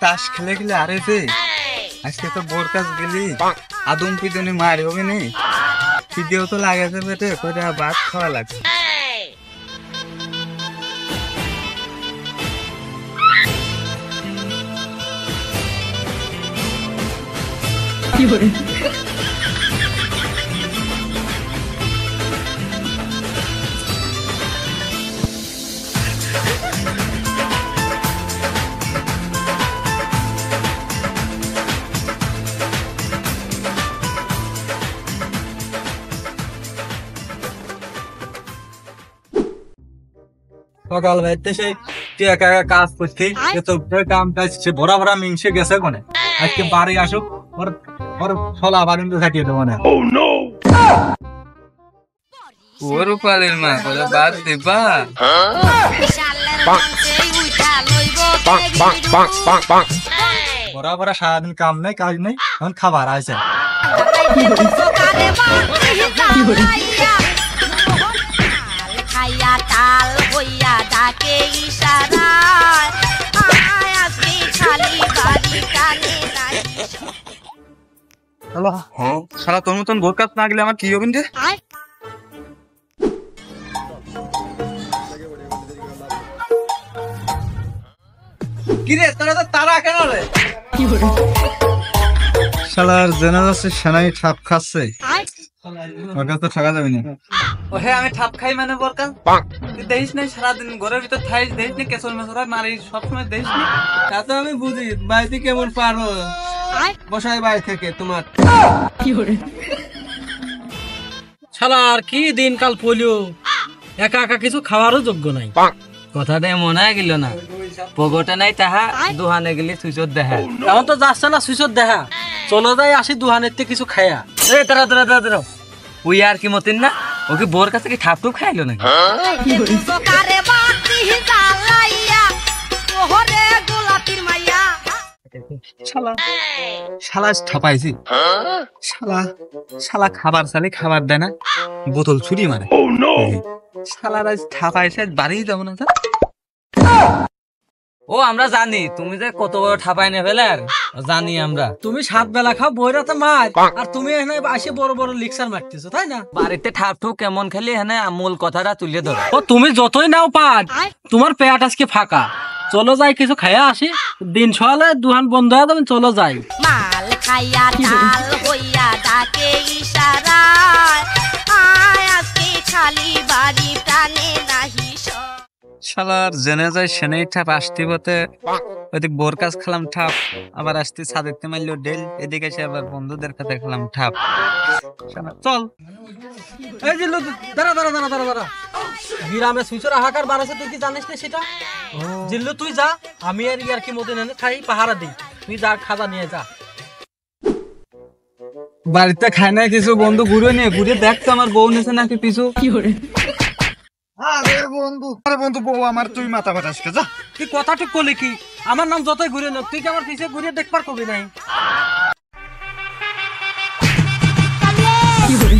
তাস খেলে গেলে আরে যে আজকে তো বোর কাজ গেলি আদম পিদনে মার হবে নি ভিডিও তো লাগাতে পেটে করে ভাত খাওয়া লাগছে কি করে সকাল ভাইতে সেই টিয়া কাজ করছি কাম কাজ সে ভরা ভরা মিংসে গেছে কোনে আজকে বাড়ি আসুক ওর ওর ছলা বারিন্দে থাকিয়ে দেবো না ওর পালের মা বলে বাদ দিবা ভরা ভরা সারাদিন কাম নাই কাজ নেই এখন খাবার আছে সারা তোর মতন ভোর কাজ না গেলে আমার কি হবে রে কিরে তোরা তো তারা কেন রে শালার জানাজাচ্ছে সেনাই ঠাপ খাচ্ছে ওটা তো ঠকা যাবে না ও হ্যাঁ আমি ঠাপ খাই মানে বরকাল তুই দেখিস না সারাদিন ঘরের ভিতর থাইস দেখিস না কেসর মেসরা মারি সবসময় দেখিস না তা তো আমি বুঝি বাড়িতে কেমন পারো বসাই বাড়ি থেকে তোমার কি করে শালার কি দিনকাল পড়লো একা একা কিছু খাওয়ারও যোগ্য নাই কথাটা মনে গেল না পগটা নাই তাহা দুহানে গেলি সুইচত দেখা এখন তো যাচ্ছে না সুইচত দেখা চলো যাই আসি দুহানের থেকে কিছু খায়া দাঁড়া দাঁড়া দাঁড়া দাঁড়া ওই আর কি মতিন না ওকে বোর কাছে কি ঠাপ টুপ খাইলো নাকি শালা শালা ঠপাইছি শালা শালা খাবার চালে খাবার দেয় না বোতল ছুরি মারে শালার আজ ঠাপাইছে বাড়ি যাবো না ও আমরা জানি তুমি যে কত বড় ঠাপাই নে ফেলার জানি আমরা তুমি 7 বেলা খাও বইরাতে মার আর তুমি এখানে আসে বড় বড় লেকচার মারতেছো তাই না বাড়িতে ঠাপ ঠুপ কেমন খেলি এখানে মূল কথাটা তুলে ধরো ও তুমি যতই নাও পাট তোমার পেট আজকে ফাঁকা চলো যাই কিছু খাইয়া আসি দিন সকালে দুহান বন্ধ হয়ে যাবেন চলো যাই মাল খাইয়া ডাল হইয়া ডাকে ইশারায় আয় আজকে খালি বাড়ি টানে নাহি শালার জেনে যায় সেনেই ঠাপ আসতে পথে ওইদিক বোর কাজ খেলাম ঠাপ আবার আসতে ছাদেরতে মারলো ডেল এদিকে এসে আবার বন্ধুদের কাছে খেলাম ঠাপ চল এই জিল্লু দাঁড়া দাঁড়া দাঁড়া দাঁড়া দাঁড়া গ্রামে সুইচের হাহাকার বাড়াছে তুই কি জানিস না সেটা জিল্লু তুই যা আমি আর ইয়ার কি মতো নেনে খাই পাহারা দিই তুই যা খাজা নিয়ে যা বাড়িতে খায় না কিছু বন্ধু ঘুরে নিয়ে ঘুরে দেখতো আমার বউ নেছে নাকি পিছু কি করে আরে বন্ধু বউ আমার তুই মাথা ফাটাস কে যা তুই কথাটা কলি কি আমার নাম যতই ঘুরে না তুই কি আমার পিছে ঘুরে দেখবার কবি নাই কি করে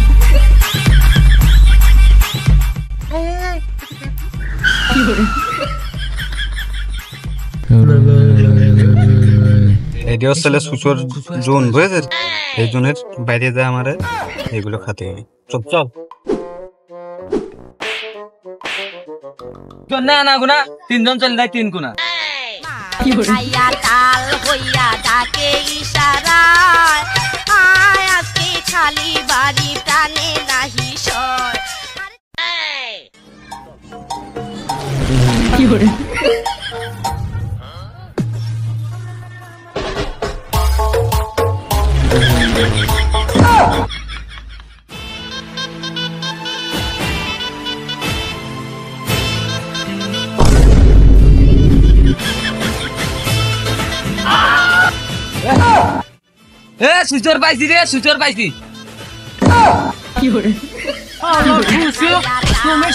কি করে এডিও সেলে সুচর জোন বুঝেছ এই জোনের বাইরে যায় আমারে এগুলো খাতে চল চল না না গুনা তিনজন চলে যায় 3 গুনা খাইয়া ডাল হইয়া ডাকে ইশারায় আয় আজকে খালি বাড়ি টানে নাহি সয় কি করে সুচর পাইছি রে সুচর পাইছি কি করে তুমি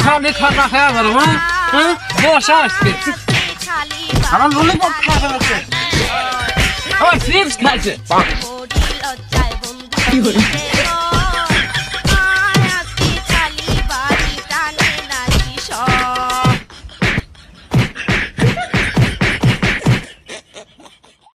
খালি খাতা খাওয়া করো হ্যাঁ বসা আসছে আমার ললিপপ খাওয়া হচ্ছে আমার চিপস খাইছে লজ্জায় বন্ধু কি করে